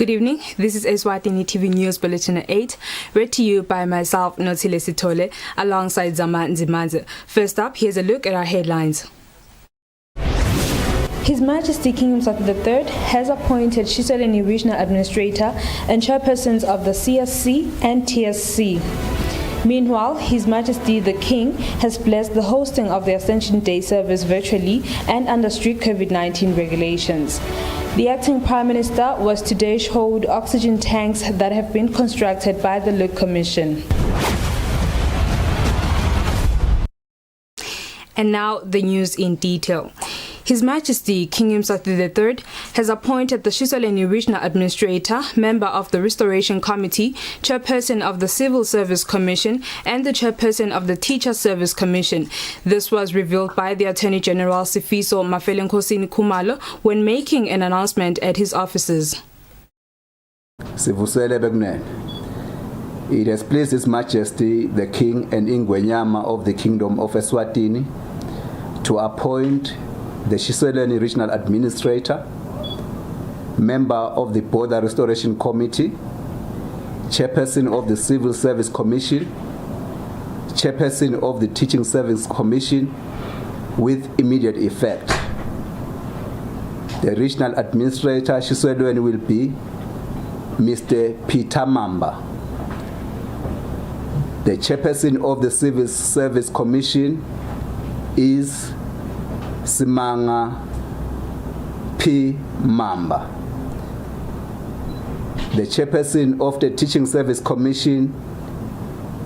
Good evening, this is Eswatini TV News Bulletin at 8, read to you by myself, Notile Sitole, alongside Zama Nzimanze. First up, here's a look at our headlines. His Majesty King Eswatini III has appointed Eswatini Regional Administrator and chairpersons of the CSC and TSC. Meanwhile, His Majesty the King has blessed the hosting of the Ascension Day service virtually and under strict COVID-19 regulations. The acting Prime Minister was today showed oxygen tanks that have been constructed by the Look Commission. And now the news in detail. His Majesty King Eswatini III has appointed the Eswatini Regional Administrator, member of the Restoration Committee, chairperson of the Civil Service Commission, and the chairperson of the Teacher Service Commission. This was revealed by the Attorney General Sifiso Mafelenkosini Khumalo when making an announcement at his offices. It has pleased His Majesty the King and Ingwenyama of the Kingdom of Eswatini to appoint the Eswatini Regional Administrator, member of the Border Restoration Committee, chairperson of the Civil Service Commission, chairperson of the Teaching Service Commission with immediate effect. The Regional Administrator Eswatini will be Mr. Peter Mamba. The chairperson of the Civil Service Commission is Simanga P. Mamba. The chairperson of the Teaching Service Commission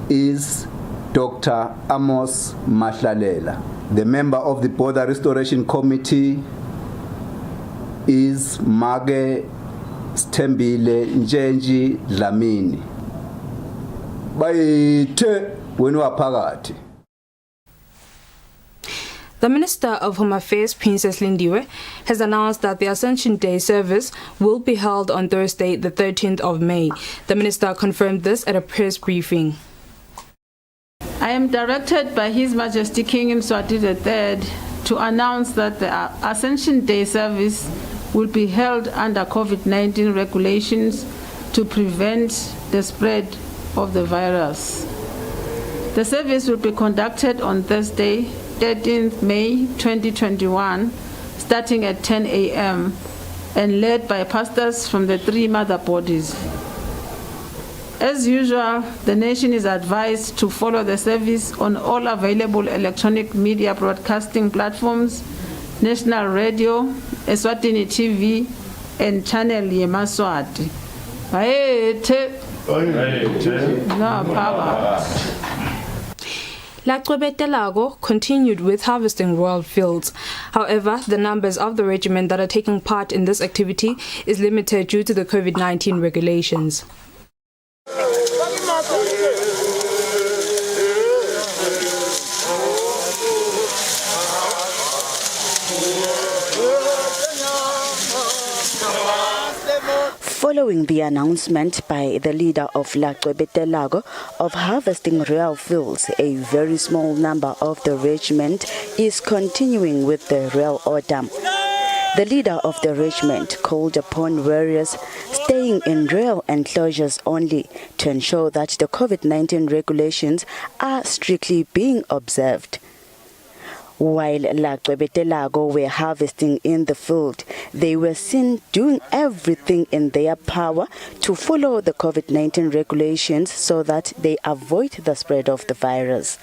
is Dr. Amos Mahlalela. The member of the Border Restoration Committee is Mage Stembile Njenji Dlamini. Bayithe wenu waphakathi. The Minister of Home Affairs, Princess Lindiwe, has announced that the Ascension Day service will be held on Thursday, the 13th of May. The Minister confirmed this at a press briefing. I am directed by His Majesty King Eswatini III to announce that the Ascension Day service will be held under COVID-19 regulations to prevent the spread of the virus. The service will be conducted on Thursday, 13th May 2021, starting at 10 a.m. and led by pastors from the three mother bodies. As usual, the nation is advised to follow the service on all available electronic media broadcasting platforms, National Radio, Eswatini TV, and Channel Yemaswati. No power. Laqwebetelago continued with harvesting royal fields. However, the numbers of the regiment that are taking part in this activity is limited due to the COVID-19 regulations. Following the announcement by the leader of Laqwebetelago of harvesting royal fields, a very small number of the regiment is continuing with the royal order. The leader of the regiment called upon warriors staying in royal enclosures only to ensure that the COVID-19 regulations are strictly being observed. While Laqwebetelago were harvesting in the field, they were seen doing everything in their power to follow the COVID-19 regulations so that they avoid the spread of the virus.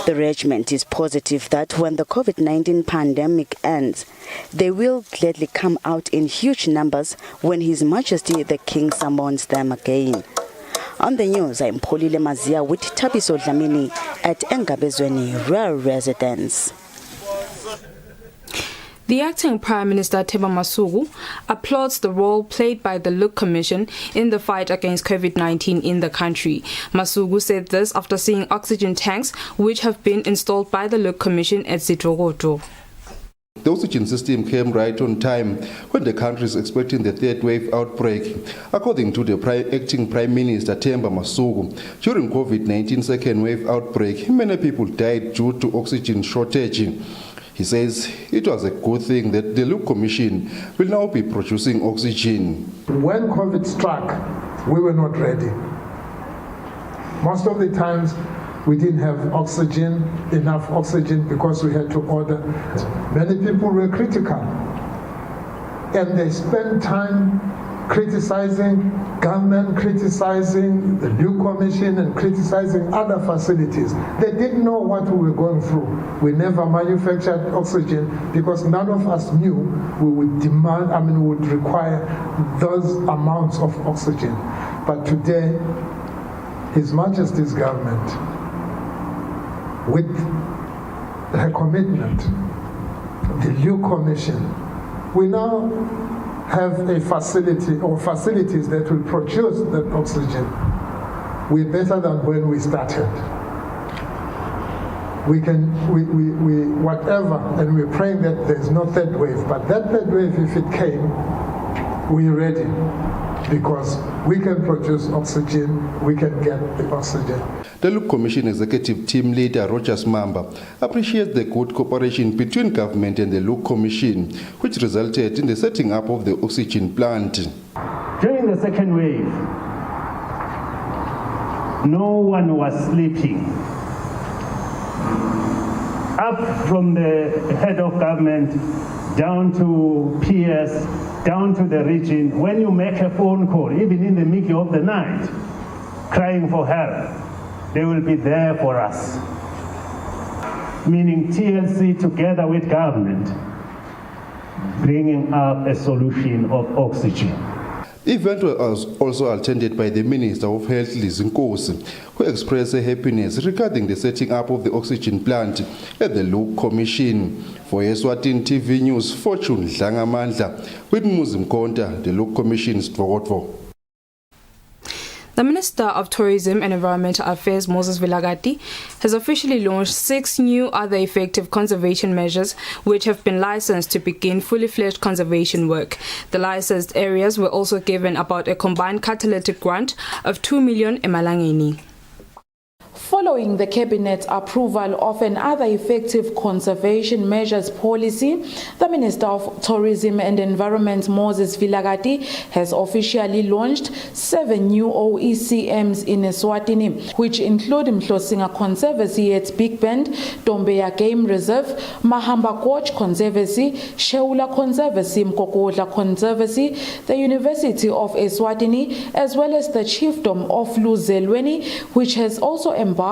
The regiment is positive that when the COVID-19 pandemic ends, they will gladly come out in huge numbers when His Majesty the King summons them again. On the news, I'm Polile Mazia with Tabiso Dlamini at Engabezweni Rural Residence. The acting Prime Minister Themba Masuku applauds the role played by the Look Commission in the fight against COVID-19 in the country. Masuku said this after seeing oxygen tanks which have been installed by the Look Commission at Zitogoto. The oxygen system came right on time when the country is expecting the third wave outbreak. According to the acting Prime Minister Themba Masuku, during COVID-19 second wave outbreak, many people died due to oxygen shortage. He says it was a good thing that the Look Commission will now be producing oxygen. When COVID struck, we were not ready. Most of the times, we didn't have enough oxygen, because we had to order. Many people were critical, and they spent time criticizing government, criticizing the new commission, and criticizing other facilities. They didn't know what we were going through. We never manufactured oxygen because none of us knew we would require those amounts of oxygen. But today, His Majesty's government, with her commitment, the new commission, we now have a facility or facilities that will produce that oxygen. We're better than when we started. We whatever, and we're praying that there's no third wave, but that third wave, if it came, we're ready, because we can produce oxygen, we can get the oxygen. The Look Commission Executive Team Leader Rogers Mamba appreciates the good cooperation between government and the Look Commission, which resulted in the setting up of the oxygen plant. During the second wave, no one was sleeping. Up from the head of government, down to PS, down to the region, when you make a phone call, even in the middle of the night, crying for help, they will be there for us. Meaning TLC together with government, bringing up a solution of oxygen. The event was also attended by the Minister of Health, Liz Nkosi, who expressed her happiness regarding the setting up of the oxygen plant at the Look Commission. For Eswatini TV News, Fortune Dlangamandla, with Muzim Konta, the Look Commission's Dvogotvo. The Minister of Tourism and Environmental Affairs, Moses Vilagati, has officially launched 6 new other effective conservation measures which have been licensed to begin fully-fledged conservation work. The licensed areas were also given about a combined catalytic grant of 2 million emalangeni. Following the Cabinet's approval of an other effective conservation measures policy, the Minister of Tourism and Environment, Moses Vilagati, has officially launched 7 new OECMs in Eswatini, which include Mhlosinga Conservancy at Big Bend, Dombeya Game Reserve, Mahamba Gorge Conservancy, Sheula Conservancy, Mkokodla Conservancy, the University of Eswatini, as well as the Chiefdom of Luzelweni, which has also embarked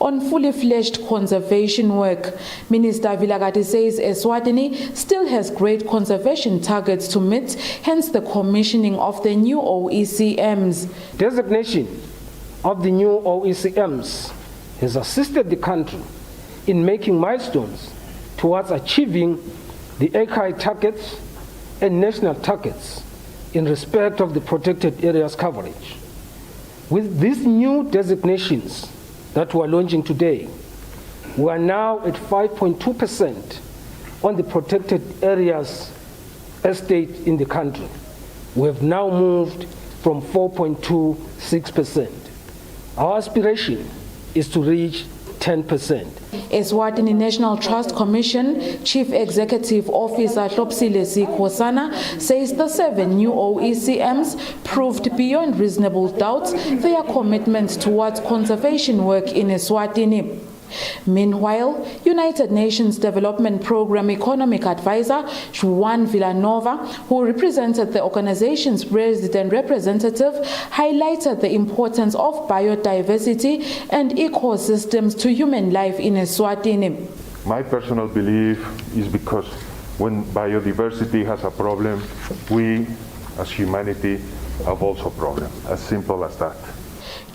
on fully-fledged conservation work. Minister Vilagati says Eswatini still has great conservation targets to meet, hence the commissioning of the new OECMs. Designation of the new OECMs has assisted the country in making milestones towards achieving the ACI targets and national targets in respect of the protected areas coverage. With these new designations that we are launching today, we are now at 5.2% on the protected areas estate in the country. We have now moved from 4.26%. Our aspiration is to reach 10%. Eswatini National Trust Commission Chief Executive Officer Hlopsile Sikhosana says the 7 new OECMs proved beyond reasonable doubt their commitment towards conservation work in Eswatini. Meanwhile, United Nations Development Programme Economic Advisor Juan Villanova, who represented the organization's resident representative, highlighted the importance of biodiversity and ecosystems to human life in Eswatini. My personal belief is because when biodiversity has a problem, we as humanity have also a problem, as simple as that.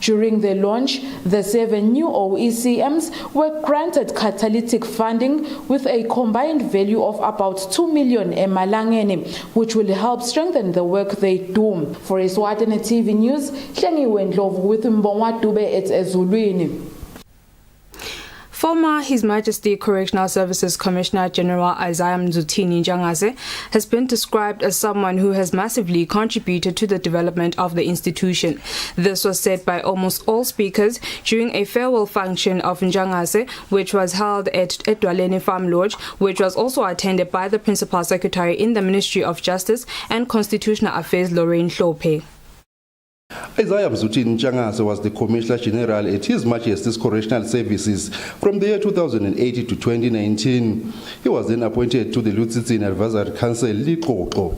During the launch, the 7 new OECMs were granted catalytic funding with a combined value of about 2 million emalangeni, which will help strengthen the work they do. For Eswatini TV News, Hlengiwe Ndlovu with Mbongwa Dube at Ezulwini. Former His Majesty Correctional Services Commissioner General Aswatini has been described as someone who has massively contributed to the development of the institution. This was said by almost all speakers during a farewell function of Njangase, which was held at Edwaleni Farm Lodge, which was also attended by the Principal Secretary in the Ministry of Justice and Constitutional Affairs, Lorraine Hlophe. Aswatini was the Commissioner General at His Majesty's Correctional Services from the year 2008 to 2019. He was then appointed to the Lutsitsin Advisory Council, Liqoqo.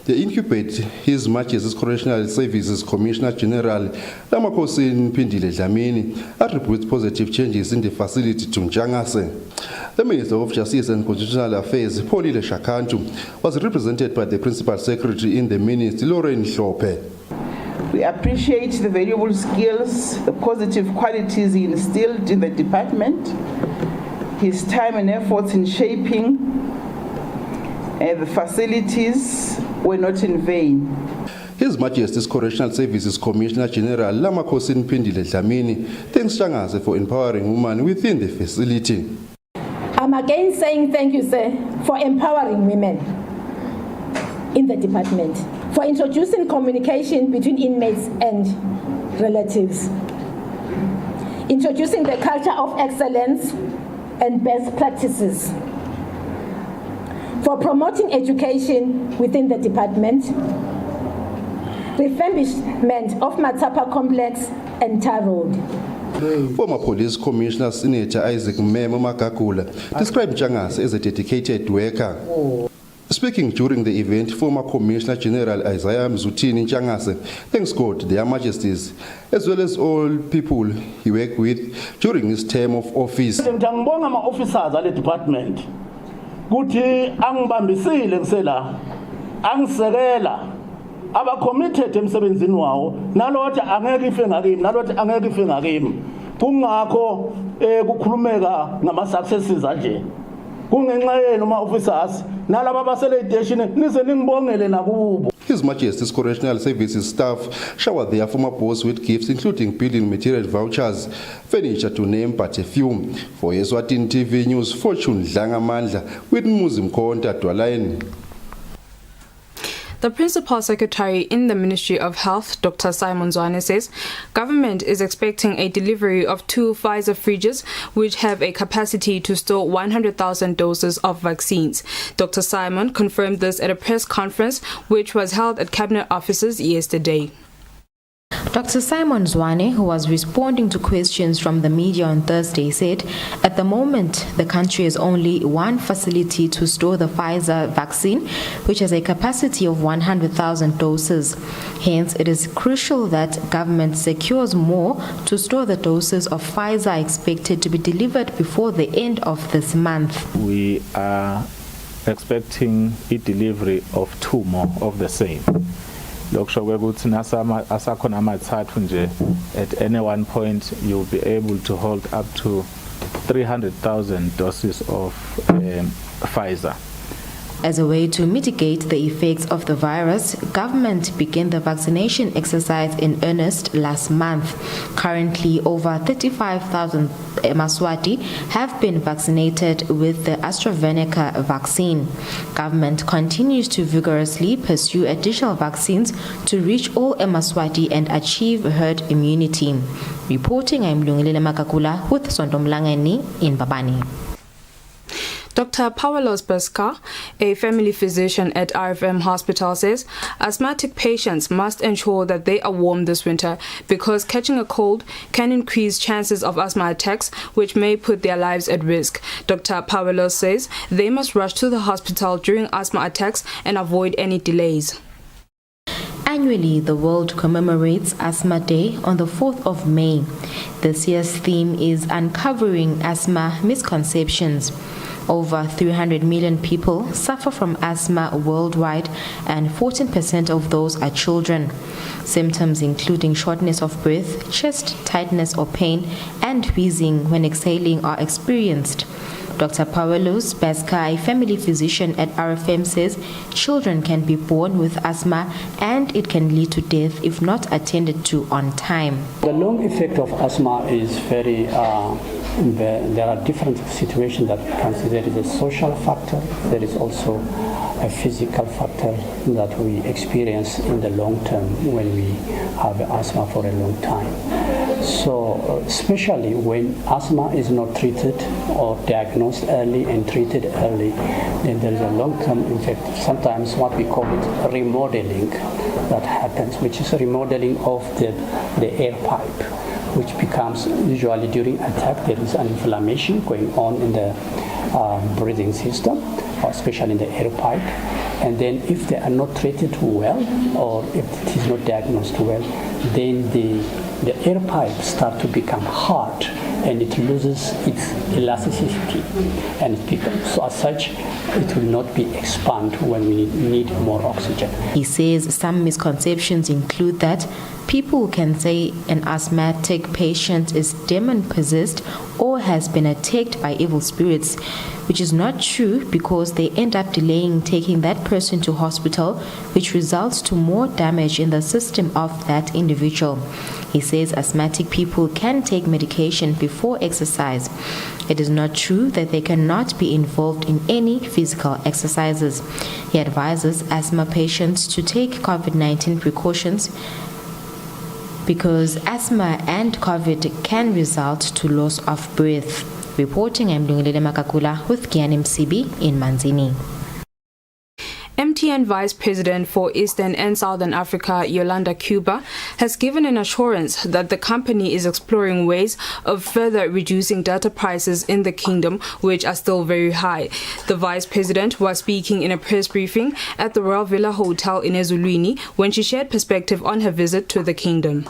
The incubate His Majesty's Correctional Services Commissioner General Lamakosi Mpindile Dlamini attributes positive changes in the facility to Njangase. The Minister of Justice and Constitutional Affairs, Paulile Shakantu, was represented by the Principal Secretary in the Ministry, Lorraine Hlophe. We appreciate the valuable skills, the positive qualities he instilled in the department, his time and efforts in shaping the facilities were not in vain. His Majesty's Correctional Services Commissioner General Lamakosi Mpindile Dlamini thanks Njangase for empowering women within the facility. I'm again saying thank you, sir, for empowering women in the department, for introducing communication between inmates and relatives, introducing the culture of excellence and best practices, for promoting education within the department, refurbishment of Matapa Complex and Tar Road. Former Police Commissioner Senator Isaac Memo Makakula described Njangase as a dedicated worker. Speaking during the event, former Commissioner General Aswatini Njangase thanks God, their Majesties, as well as all people he worked with during his term of office. Ngibonga ama-officers ale department kuthi angibambisile ngisela angisekela aba-committed emsebenzini wawo nalothi angeke ife ngakimi nalothi angeke ife ngakimi kungakho kukhulumeka ngama-successes anje kungenxa yenu ma-officers nalaba basele station nize ningibongele nakubo. His Majesty's Correctional Services staff showered their former boss with gifts including building material vouchers, furniture to name but a few. For Eswatini TV News, Fortune Dlangamandla with Muzim Konta Dwalaini. The Principal Secretary in the Ministry of Health, Dr. Simon Zwane, says government is expecting a delivery of 2 Pfizer fridges which have a capacity to store 100,000 doses of vaccines. Dr. Simon confirmed this at a press conference which was held at Cabinet offices yesterday. Dr. Simon Zwane, who was responding to questions from the media on Thursday, said at the moment the country has only one facility to store the Pfizer vaccine, which has a capacity of 100,000 doses. Hence, it is crucial that government secures more to store the doses of Pfizer expected to be delivered before the end of this month. We are expecting a delivery of 2 more of the same. At any one point you'll be able to hold up to 300,000 doses of Pfizer. As a way to mitigate the effects of the virus, government began the vaccination exercise in earnest last month. Currently, over 35,000 Maswati have been vaccinated with the AstraZeneca vaccine. Government continues to vigorously pursue additional vaccines to reach all Maswati and achieve herd immunity. Reporting, I'm Lungile Makakula with Sondomlangeni in Babani. Dr. Paulos Beska, a family physician at RFM Hospital, says asthmatic patients must ensure that they are warm this winter because catching a cold can increase chances of asthma attacks, which may put their lives at risk. Dr. Paulos says they must rush to the hospital during asthma attacks and avoid any delays. Annually, the world commemorates Asthma Day on the 4th of May. This year's theme is Uncovering Asthma Misconceptions. Over 300 million people suffer from asthma worldwide, and 14% of those are children. Symptoms including shortness of breath, chest tightness or pain, and wheezing when exhaling are experienced. Dr. Pawelos Beska, a family physician at RFM, says children can be born with asthma and it can lead to death if not attended to on time. The long effect of asthma is very, there are different situations that we consider. There is a social factor, there is also a physical factor that we experience in the long term when we have asthma for a long time. So especially when asthma is not treated or diagnosed early and treated early, then there is a long-term effect, sometimes what we call it remodeling that happens, which is a remodeling of the air pipe, which becomes usually during attack. There is an inflammation going on in the breathing system, or especially in the air pipe. And then if they are not treated well, or if it is not diagnosed well, then the air pipe starts to become hard and it loses its elasticity, and it becomes, so as such it will not be expanded when we need more oxygen. He says some misconceptions include that people can say an asthmatic patient is demon-possessed or has been attacked by evil spirits, which is not true because they end up delaying taking that person to hospital, which results to more damage in the system of that individual. He says asthmatic people can take medication before exercise. It is not true that they cannot be involved in any physical exercises. He advises asthma patients to take COVID-19 precautions because asthma and COVID can result to loss of breath. Reporting, I'm Lungile Makakula with Kian MCB in Manzini. MTN Vice President for Eastern and Southern Africa, Yolanda Cuba, has given an assurance that the company is exploring ways of further reducing data prices in the kingdom, which are still very high. The Vice President was speaking in a press briefing at the Royal Villa Hotel in Eswatini when she shared perspective on her visit to the kingdom.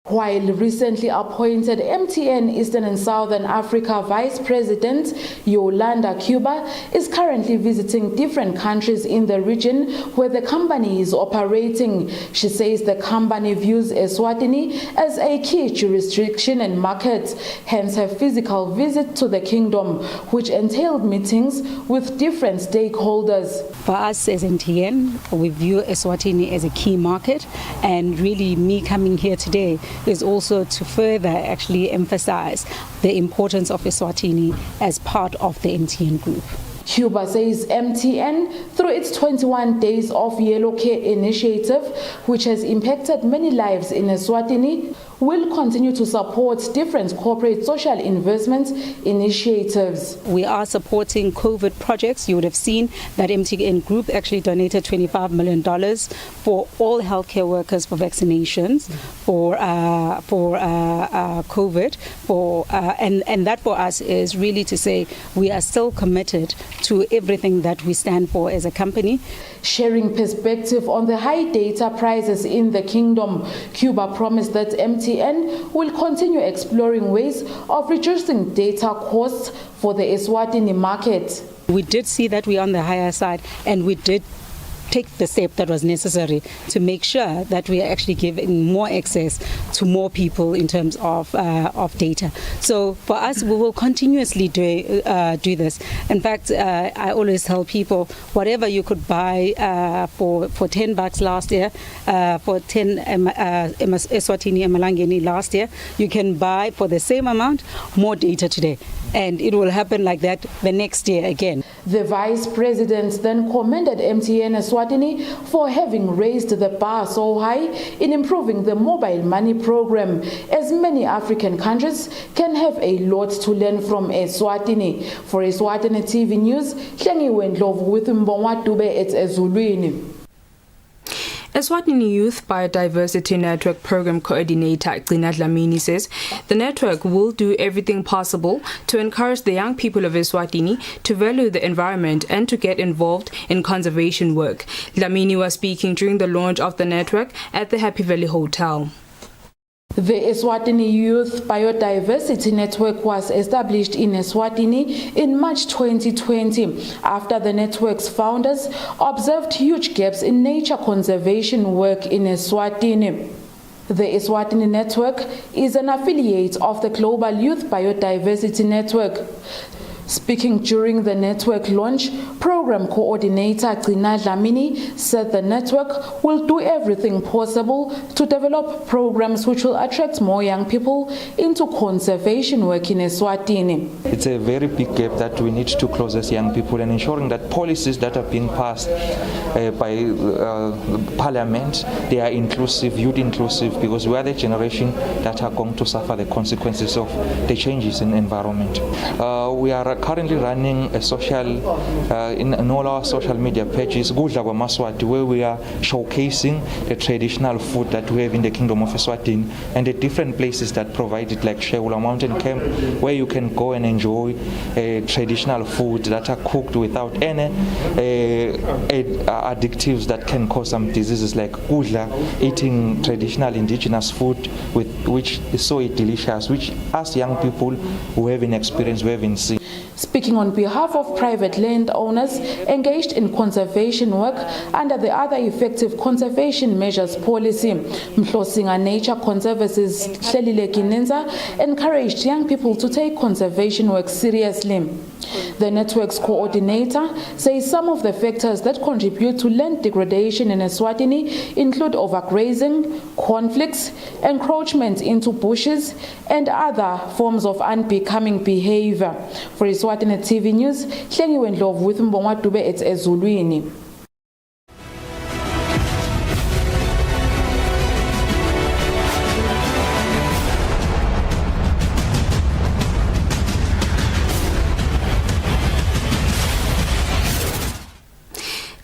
While recently appointed MTN Eastern and Southern Africa Vice President Yolanda Cuba is currently visiting different countries in the region where the company is operating. She says the company views Eswatini as a key jurisdiction and market, hence her physical visit to the kingdom, which entailed meetings with different stakeholders. For us as MTN, we view Eswatini as a key market, and really me coming here today is also to further actually emphasize the importance of Eswatini as part of the MTN group. Cuba says MTN, through its 21 Days of Yellow Care initiative, which has impacted many lives in Eswatini, will continue to support different corporate social investment initiatives. We are supporting COVID projects. You would have seen that MTN Group actually donated $25 million for all healthcare workers for vaccinations, for COVID, and that for us is really to say we are still committed to everything that we stand for as a company. Sharing perspective on the high data prices in the kingdom, Cuba promised that MTN will continue exploring ways of reducing data costs for the Eswatini market. We did see that we are on the higher side, and we did take the step that was necessary to make sure that we are actually giving more access to more people in terms of data. So for us, we will continuously do this. In fact, I always tell people, whatever you could buy for $10 last year, for 10 Eswatini Emalangeni last year, you can buy for the same amount more data today. And it will happen like that the next year again. The Vice President then commended MTN Eswatini for having raised the bar so high in improving the mobile money program, as many African countries can have a lot to learn from Eswatini. For Eswatini TV News, Hlengi Wendlovu with Mbongwa Dube at Ezulwini. Eswatini Youth Biodiversity Network Program Coordinator Gcina Dlamini says the network will do everything possible to encourage the young people of Eswatini to value the environment and to get involved in conservation work. Dlamini was speaking during the launch of the network at the Happy Valley Hotel. The Eswatini Youth Biodiversity Network was established in Eswatini in March 2020 after the network's founders observed huge gaps in nature conservation work in Eswatini. The Eswatini Network is an affiliate of the Global Youth Biodiversity Network. Speaking during the network launch, Program Coordinator Gcina Dlamini said the network will do everything possible to develop programs which will attract more young people into conservation work in Eswatini. It's a very big gap that we need to close as young people, and ensuring that policies that are being passed by Parliament, they are inclusive, youth inclusive, because we are the generation that are going to suffer the consequences of the changes in the environment. We are currently running a social, in all our social media pages, Gudla kwa Maswati, where we are showcasing the traditional food that we have in the Kingdom of Eswatini and the different places that provide it, like Shewula Mountain Camp, where you can go and enjoy traditional food that are cooked without any additives that can cause some diseases, like Gudla, eating traditional indigenous food which is so delicious, which us young people who have an experience, we haven't seen. Speaking on behalf of private landowners engaged in conservation work under the Other Effective Conservation Measures Policy, Mhlosinga Nature Conservancies Hlelile Ginenza encouraged young people to take conservation work seriously. The network's coordinator says some of the factors that contribute to land degradation in Eswatini include overgrazing, conflicts, encroachment into bushes, and other forms of unbecoming behavior. For Eswatini TV News, Hlengiwe Ndlovu with Mbongwa Dube at Ezulwini.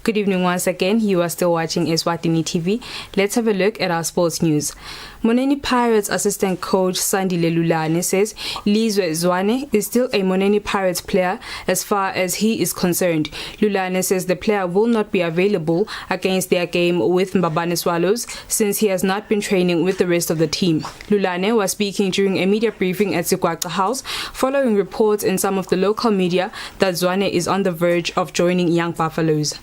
Good evening once again. You are still watching Eswatini TV. Let's have a look at our sports news. Moneni Pirates assistant coach Sandile Lulane says Lizwe Zwane is still a Moneni Pirates player as far as he is concerned. Lulane says the player will not be available against their game with Mbabane Swallows since he has not been training with the rest of the team. Lulane was speaking during a media briefing at Sigwaqa House following reports in some of the local media that Zwane is on the verge of joining Young Buffaloes.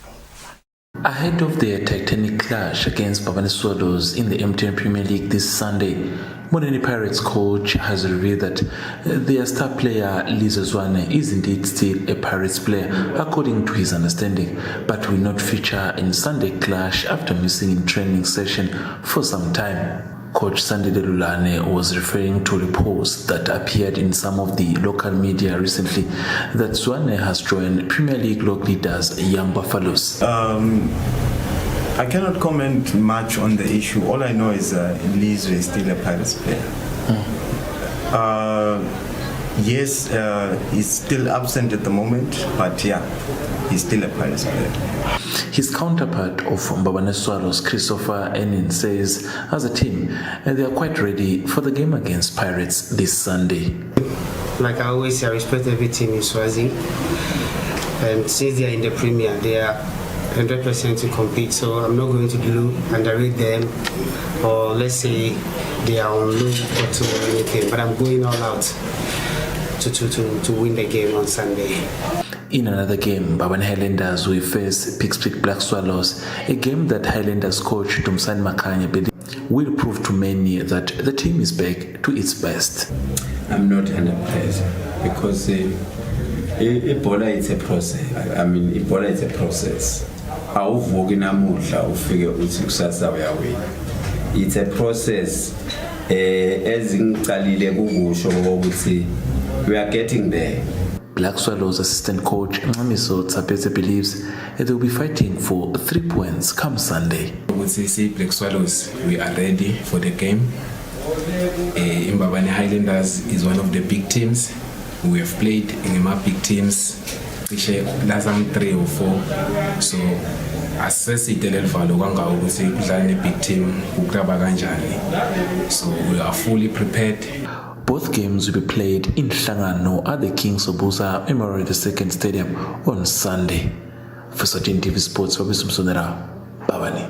Ahead of their titanic clash against Mbabane Swallows in the MTN Premier League this Sunday, Moneni Pirates coach has revealed that their star player Lizwe Zwane is indeed still a Pirates player according to his understanding, but will not feature in Sunday clash after missing in training session for some time. Coach Sandile Lulane was referring to reports that appeared in some of the local media recently that Zwane has joined Premier League local leaders Young Buffaloes. I cannot comment much on the issue. All I know is Lizwe is still a Pirates player. Yes, he's still absent at the moment, but yeah, he's still a Pirates player. His counterpart of Mbabane Swallows, Christopher Enin, says as a team, they are quite ready for the game against Pirates this Sunday. Like I always say, I respect every team in Swazi. And since they are in the Premier, they are 100% to compete. So I'm not going to underrate them, or let's say they are on low or to anything. But I'm going all out to win the game on Sunday. In another game, Mbabane Highlanders will face Pickspeak Black Swallows, a game that Highlanders coach Dumsani Makanya believes will prove to many that the team is back to its best. I'm not 100% because Ebola is a process. I mean, Ebola is a process. It's a process. We are getting there. Black Swallows assistant coach Ngamiso Tsapeze believes they will be fighting for 3 points come Sunday. I would say Black Swallows, we are ready for the game. Mbabane Highlanders is one of the big teams. We have played in my big teams, which last time 3 or 4. So assess it a little big team. So we are fully prepared. Both games will be played in Hlangano at the King Sobusa Memorial II Stadium on Sunday. For Eswatini TV Sports, Babani.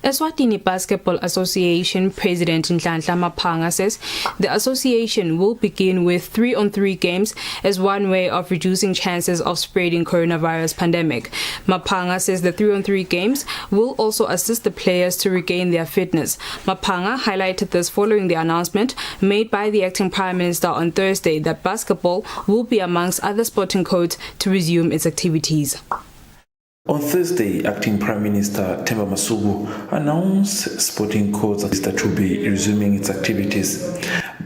Eswatini Basketball Association President Nhlanhla Maphanga says the association will begin with 3-on-3 games as one way of reducing chances of spreading coronavirus pandemic. Maphanga says the 3-on-3 games will also assist the players to regain their fitness. Maphanga highlighted this following the announcement made by the acting Prime Minister on Thursday that basketball will be amongst other sporting codes to resume its activities. On Thursday, Acting Prime Minister Themba Masuku announced sporting codes that will be resuming its activities.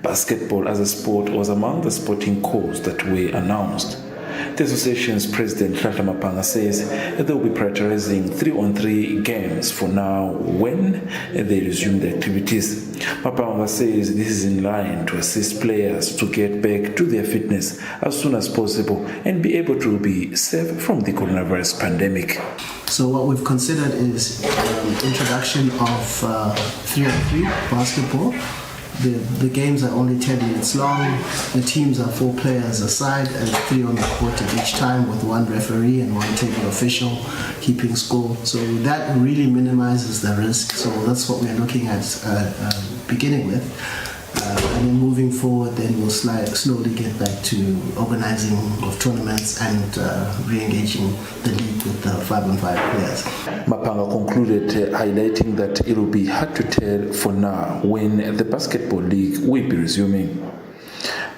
Basketball as a sport was among the sporting codes that were announced. The association's president Nhlanhla Maphanga says they will be prioritizing 3-on-3 games for now when they resume their activities. Maphanga says this is in line to assist players to get back to their fitness as soon as possible and be able to be safe from the coronavirus pandemic. So what we've considered is introduction of 3-on-3 basketball. The games are only 10 minutes long. The teams are 4 players aside and 3 on the court at each time with 1 referee and 1 table official keeping score. So that really minimizes the risk. So that's what we're looking at beginning with. And then moving forward, then we'll slowly get back to organizing of tournaments and re-engaging the league with the 5-on-5 players. Maphanga concluded highlighting that it will be hard to tell for now when the basketball league will be resuming.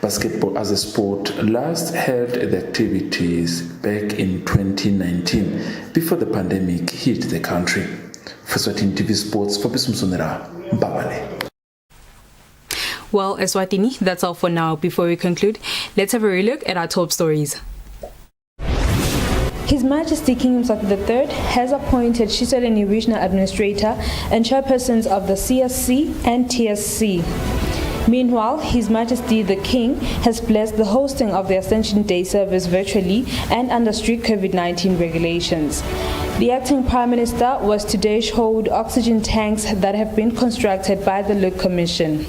Basketball as a sport last held the activities back in 2019 before the pandemic hit the country. For Eswatini TV Sports, for Bismsonera, Mbabane. Well, Eswatini, that's all for now. Before we conclude, let's have a relook at our top stories. His Majesty King Mswati III has appointed Shiseleni Regional Administrator and chairpersons of the CSC and TSC. Meanwhile, His Majesty the King has blessed the hosting of the Ascension Day service virtually and under strict COVID-19 regulations. The acting Prime Minister was today showed oxygen tanks that have been constructed by the Look Commission.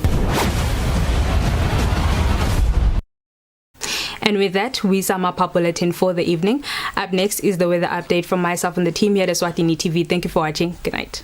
And with that, we sum up our bulletin for the evening. Up next is the weather update from myself and the team here at Eswatini TV. Thank you for watching. Good night.